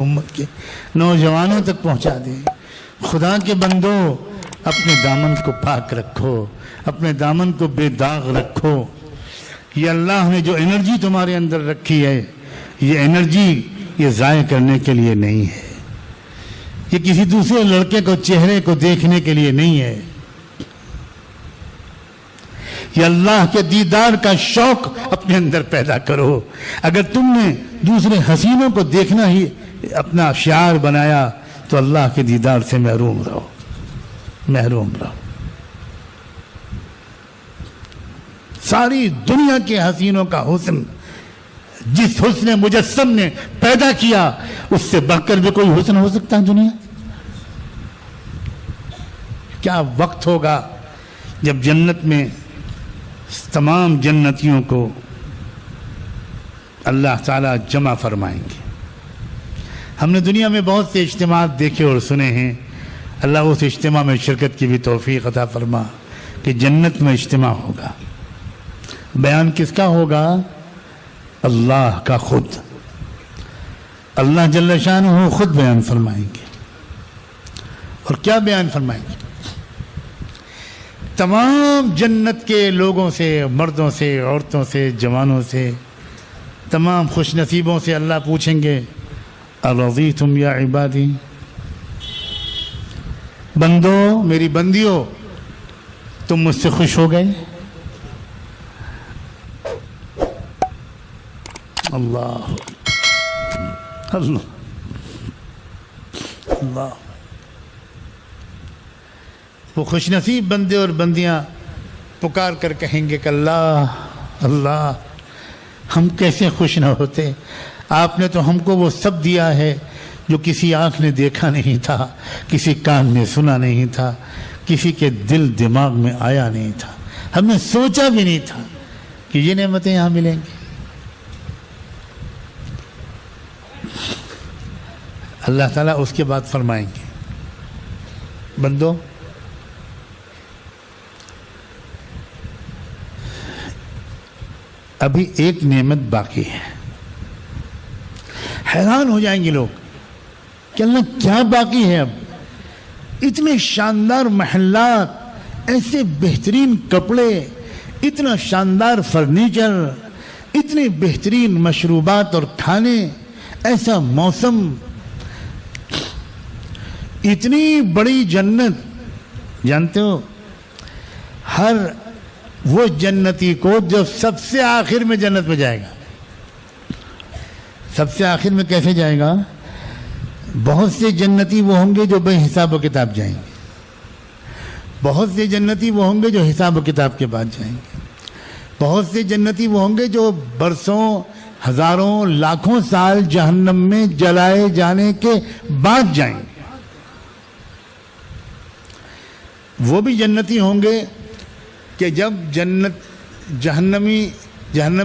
امت کے نوجوانوں تک پہنچا دے۔ خدا کے بندو اپنے دامن کو پاک رکھو، اپنے دامن کو بے داغ رکھو۔ یہ اللہ نے جو انرجی تمہارے اندر رکھی ہے، یہ انرجی یہ ضائع کرنے کے لیے نہیں ہے، یہ کسی دوسرے لڑکے کو چہرے کو دیکھنے کے لیے نہیں ہے، یہ اللہ کے دیدار کا شوق اپنے اندر پیدا کرو۔ اگر تم نے دوسرے حسینوں کو دیکھنا ہی اپنا شعار بنایا تو اللہ کے دیدار سے محروم رہو، محروم رہو۔ ساری دنیا کے حسینوں کا حسن جس حسن مجسم نے پیدا کیا، اس سے بڑھ کر بھی کوئی حسن ہو سکتا ہے دنیا؟ کیا وقت ہوگا جب جنت میں تمام جنتیوں کو اللہ تعالیٰ جمع فرمائیں گے۔ ہم نے دنیا میں بہت سے اجتماعات دیکھے اور سنے ہیں، اللہ اس اجتماع میں شرکت کی بھی توفیق عطا فرما کہ جنت میں اجتماع ہوگا۔ بیان کس کا ہوگا؟ اللہ کا خود، اللہ جل شانہ خود بیان فرمائیں گے۔ اور کیا بیان فرمائیں گے؟ تمام جنت کے لوگوں سے، مردوں سے، عورتوں سے، جوانوں سے، تمام خوش نصیبوں سے اللہ پوچھیں گے ارضیتم یا عبادی، بندو میری بندیو تم مجھ سے خوش ہو گئے؟ اللہ اللہ اللہ، وہ خوش نصیب بندے اور بندیاں پکار کر کہیں گے کہ اللہ اللہ، ہم کیسے خوش نہ ہوتے، آپ نے تو ہم کو وہ سب دیا ہے جو کسی آنکھ نے دیکھا نہیں تھا، کسی کان نے سنا نہیں تھا، کسی کے دل دماغ میں آیا نہیں تھا، ہم نے سوچا بھی نہیں تھا کہ یہ نعمتیں یہاں ملیں گی۔ اللہ تعالیٰ اس کے بعد فرمائیں گے بندو ابھی ایک نعمت باقی ہے۔ حیران ہو جائیں گے لوگ کہ اللہ کیا باقی ہے؟ اب اتنے شاندار محلات، ایسے بہترین کپڑے، اتنا شاندار فرنیچر، اتنے بہترین مشروبات اور کھانے، ایسا موسم، اتنی بڑی جنت۔ جانتے ہو ہر وہ جنتی کو جو سب سے آخر میں جنت میں جائے گا، سب سے آخر میں کیسے جائے گا؟ بہت سے جنتی وہ ہوں گے جو بے حساب و کتاب جائیں گے، بہت سے جنتی وہ ہوں گے جو حساب و کتاب کے بعد جائیں گے، بہت سے جنتی وہ ہوں گے جو برسوں، ہزاروں، لاکھوں سال جہنم میں جلائے جانے کے بعد جائیں گے۔ وہ بھی جنتی ہوں گے کہ جب جہنم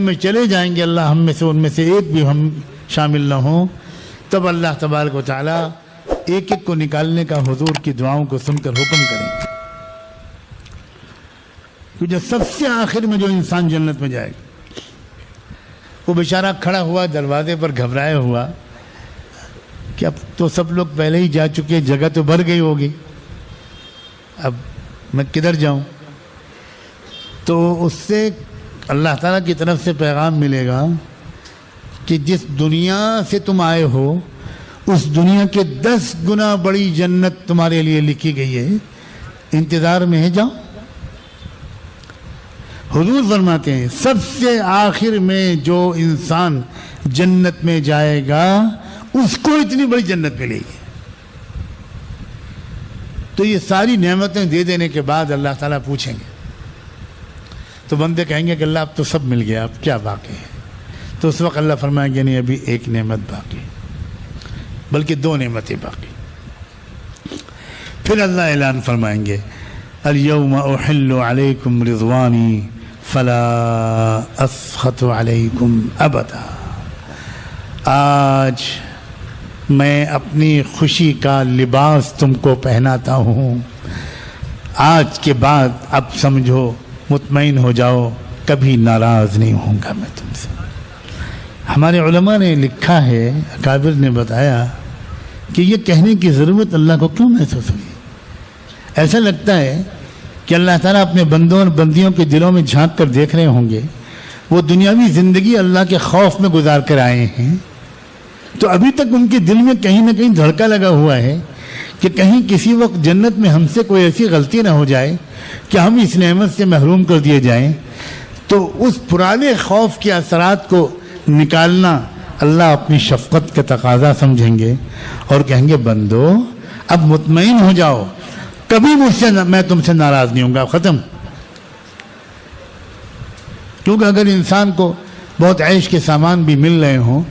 میں چلے جائیں گے، اللہ ہم میں سے ان میں سے ایک بھی ہم شامل نہ ہوں، تب اللہ تبارک و تعالیٰ ایک ایک کو نکالنے کا حضور کی دعاؤں کو سن کر حکم کریں گے کہ جو سب سے آخر میں جو انسان جنت میں جائے گا، وہ بیچارہ کھڑا ہوا دروازے پر گھبرایا ہوا کہ اب تو سب لوگ پہلے ہی جا چکے، جگہ تو بھر گئی ہوگی، اب میں کدھر جاؤں؟ تو اس سے اللہ تعالیٰ کی طرف سے پیغام ملے گا کہ جس دنیا سے تم آئے ہو، اس دنیا کے 10 گنا بڑی جنت تمہارے لیے لکھی گئی ہے، انتظار میں ہے، جاؤ۔ حضور فرماتے ہیں سب سے آخر میں جو انسان جنت میں جائے گا، اس کو اتنی بڑی جنت ملے گی۔ تو یہ ساری نعمتیں دے دینے کے بعد اللہ تعالیٰ پوچھیں گے، تو بندے کہیں گے کہ اللہ اب تو سب مل گیا، اب کیا باقی ہے؟ تو اس وقت اللہ فرمائیں گے نہیں، ابھی ایک نعمت باقی، بلکہ 2 نعمتیں باقی۔ پھر اللہ اعلان فرمائیں گے اليوم احل علیکم رضوانی فلا اسخط علیکم ابدا، آج میں اپنی خوشی کا لباس تم کو پہناتا ہوں، آج کے بعد اب سمجھو، مطمئن ہو جاؤ، کبھی ناراض نہیں ہوں گا میں تم سے۔ ہمارے علماء نے لکھا ہے، اکابر نے بتایا کہ یہ کہنے کی ضرورت اللہ کو کیوں محسوس ہوئی؟ ایسا لگتا ہے کہ اللہ تعالیٰ اپنے بندوں اور بندیوں کے دلوں میں جھانک کر دیکھ رہے ہوں گے، وہ دنیاوی زندگی اللہ کے خوف میں گزار کر آئے ہیں، تو ابھی تک ان کے دل میں کہیں نہ کہیں دھڑکا لگا ہوا ہے کہ کہیں کسی وقت جنت میں ہم سے کوئی ایسی غلطی نہ ہو جائے کہ ہم اس نعمت سے محروم کر دیے جائیں۔ تو اس پرانے خوف کے اثرات کو نکالنا اللہ اپنی شفقت کا تقاضا سمجھیں گے اور کہیں گے بندو اب مطمئن ہو جاؤ، کبھی میں تم سے ناراض نہیں ہوں گا، ختم۔ کیونکہ اگر انسان کو بہت عیش کے سامان بھی مل رہے ہوں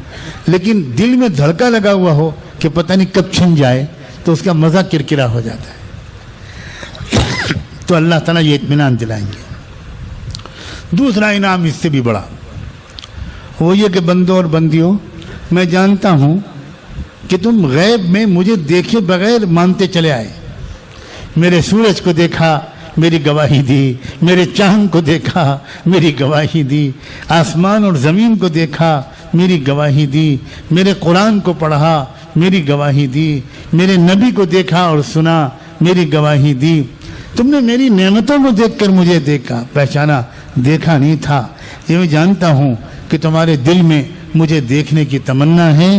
لیکن دل میں دھڑکا لگا ہوا ہو کہ پتہ نہیں کب چھن جائے تو اس کا مزہ کرکرا ہو جاتا ہے۔ تو اللہ تعالیٰ یہ اطمینان دلائیں گے۔ دوسرا انعام اس سے بھی بڑا، وہ یہ کہ بندوں اور بندیوں، میں جانتا ہوں کہ تم غیب میں مجھے دیکھے بغیر مانتے چلے آئے۔ میرے سورج کو دیکھا، میری گواہی دی، میرے چاند کو دیکھا، میری گواہی دی، آسمان اور زمین کو دیکھا، میری گواہی دی، میرے قرآن کو پڑھا، میری گواہی دی، میرے نبی کو دیکھا اور سنا، میری گواہی دی۔ تم نے میری نعمتوں کو دیکھ کر مجھے دیکھا، پہچانا، دیکھا نہیں تھا۔ یہ میں جانتا ہوں کہ تمہارے دل میں مجھے دیکھنے کی تمنا ہے۔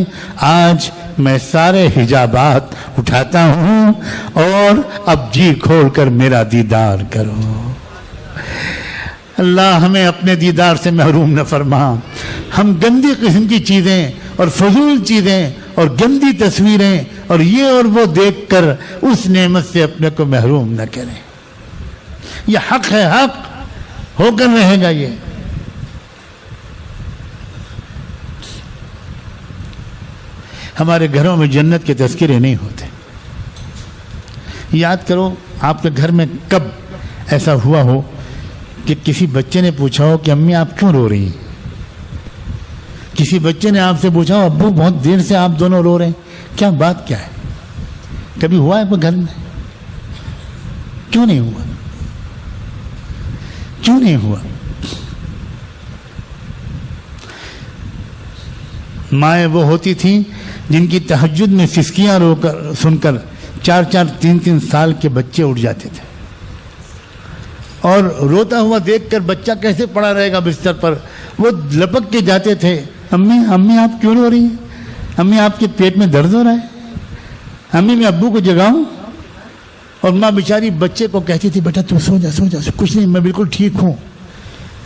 آج میں سارے حجابات اٹھاتا ہوں اور اب جی کھول کر میرا دیدار کرو۔ اللہ ہمیں اپنے دیدار سے محروم نہ فرما۔ ہم گندی قسم کی چیزیں اور فضول چیزیں اور گندی تصویریں اور یہ اور وہ دیکھ کر اس نعمت سے اپنے کو محروم نہ کریں۔ یہ حق ہے، حق ہو کر رہے گا۔ یہ ہمارے گھروں میں جنت کے تذکرے نہیں ہوتے۔ یاد کرو آپ کے گھر میں کب ایسا ہوا ہو کہ کسی بچے نے پوچھا ہو کہ امی آپ کیوں رو رہی ہیں؟ کسی بچے نے آپ سے پوچھا ہو ابو بہت دیر سے آپ دونوں رو رہے ہیں، کیا بات کیا ہے؟ کبھی ہوا ہے آپ کے گھر میں؟ کیوں نہیں ہوا؟ کیوں نہیں ہوا؟ مائیں وہ ہوتی تھیں جن کی تہجد میں سسکیاں رو کر سن کر 4-4 3-3 سال کے بچے اٹھ جاتے تھے، اور روتا ہوا دیکھ کر بچہ کیسے پڑا رہے گا بستر پر، وہ لپک کے جاتے تھے، امی آپ کیوں رو رہی ہیں؟ امی آپ کے پیٹ میں درد ہو رہا ہے؟ امی میں ابو کو جگاؤں؟ اور ماں بیچاری بچے کو کہتی تھی بیٹا تو سو جا، کچھ نہیں، میں بالکل ٹھیک ہوں۔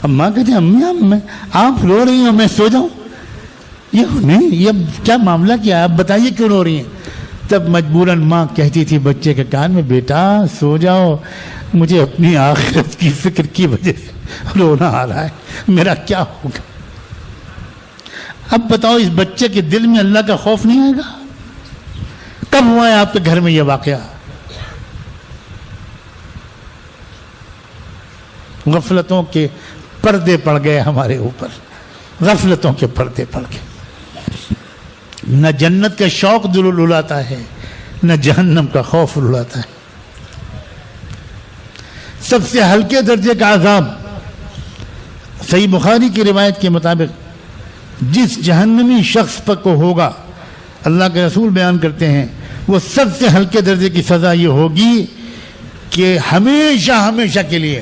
اب ماں کہتی امی آپ رو رہی ہیں میں سو جاؤں؟ یہ نہیں، یہ کیا معاملہ کیا ہے؟ آپ بتائیے کیوں رو رہی ہیں؟ تب مجبوراً ماں کہتی تھی بچے کے کان میں بیٹا سو جاؤ، مجھے اپنی آخرت کی فکر کی وجہ سے رونا آ رہا ہے، میرا کیا ہوگا؟ اب بتاؤ اس بچے کے دل میں اللہ کا خوف نہیں آئے گا؟ کب ہوا ہے آپ کے گھر میں یہ واقعہ؟ غفلتوں کے پردے پڑ گئے ہمارے اوپر، غفلتوں کے پردے پڑ گئے۔ نہ جنت کا شوق دل رلاتا ہے، نہ جہنم کا خوف رلاتا ہے۔ سب سے ہلکے درجے کا عذاب صحیح بخاری کی روایت کے مطابق جس جہنمی شخص پر کو ہوگا، اللہ کے رسول بیان کرتے ہیں، وہ سب سے ہلکے درجے کی سزا یہ ہوگی کہ ہمیشہ کے لیے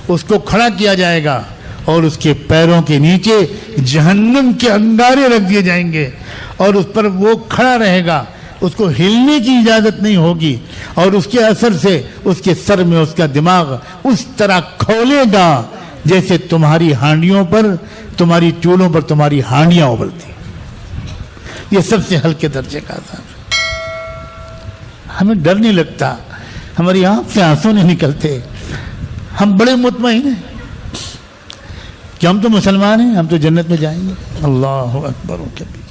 اس کو کھڑا کیا جائے گا اور اس کے پیروں کے نیچے جہنم کے انگارے رکھ دیے جائیں گے اور اس پر وہ کھڑا رہے گا، اس کو ہلنے کی اجازت نہیں ہوگی، اور اس کے اثر سے اس کے سر میں اس کا دماغ اس طرح کھولے گا جیسے تمہاری ہانڈیوں پر، تمہاری چولہوں پر تمہاری ہانڈیاں ابلتی۔ یہ سب سے ہلکے درجے کا عذاب۔ ہمیں ڈر نہیں لگتا، ہماری آنکھ سے آنسو نہیں نکلتے، ہم بڑے مطمئن ہیں کہ ہم تو مسلمان ہیں، ہم تو جنت میں جائیں گے۔ اللہ اکبر و کبیر۔